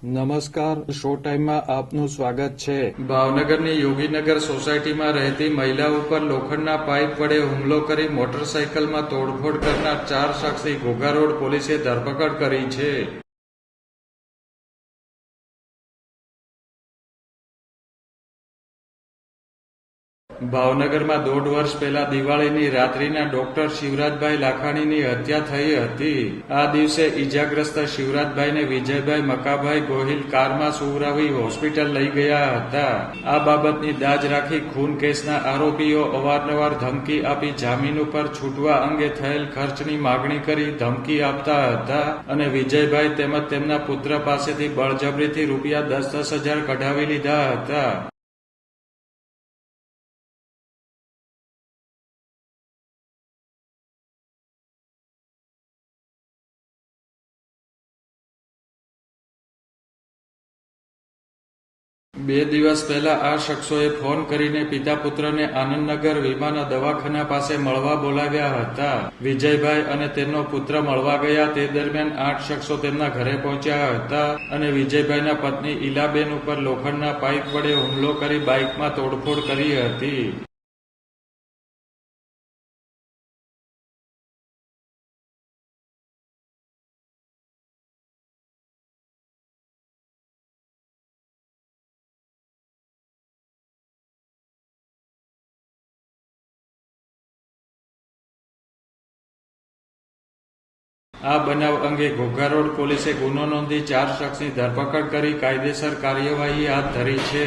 નમસ્કાર, શો ટાઈમમાં આપનું સ્વાગત છે। ભાવનગરની યોગીનગર સોસાયટીમાં રહેતી મહિલા ઉપર લોખંડના પાઇપ વડે હુમલો કરી મોટરસાયકલમાં તોડફોડ કરનાર 4 શખ્સની ઘોઘા રોડ પોલીસે ધરપકડ કરી છે। ભાવનગરમાં 1.5 વર્ષ પહેલા દિવાળીની રાત્રિના ડોક્ટર શિવરાજભાઈ લાખાણીની હત્યા થઈ હતી। આ દિવસે ઈજાગ્રસ્ત શિવરાજભાઈને વિજયભાઈ મકાભાઈ ગોહિલ કારમાં સુવરાવી હોસ્પિટલ લઈ ગયા હતા। આ બાબતની દાજ રાખી ખૂન કેસના આરોપીઓ અવારનવાર ધમકી આપી જામીન ઉપર છૂટવા અંગે થયેલ ખર્ચની માગણી કરી ધમકી આપતા હતા અને વિજયભાઈ તેમજ તેમના પુત્ર પાસેથી બળજબરીથી રૂપિયા 10,000 કઢાવી લીધા હતા। બે દિવસ પહેલા આ શખ્સોએ ફોન કરીને પિતા પુત્રને આનંદનગર વિમાન દવાખાના પાસે મળવા બોલાવ્યા હતા। વિજયભાઈ અને તેમનો પુત્ર મળવા ગયા તે દરમિયાન 8 શખ્સો તેમના ઘરે પહોંચ્યા હતા અને વિજયભાઈના પત્ની ઈલાબેન ઉપર લોખંડના પાઇપ વડે હુમલો કરી બાઇકમાં તોડફોડ કરી હતી। આ બનાવ અંગે ઘોઘા રોડ પોલીસે ગુનો નોંધી 4 શખ્સની ધરપકડ કરી કાયદેસર કાર્યવાહી હાથ ધરી છે।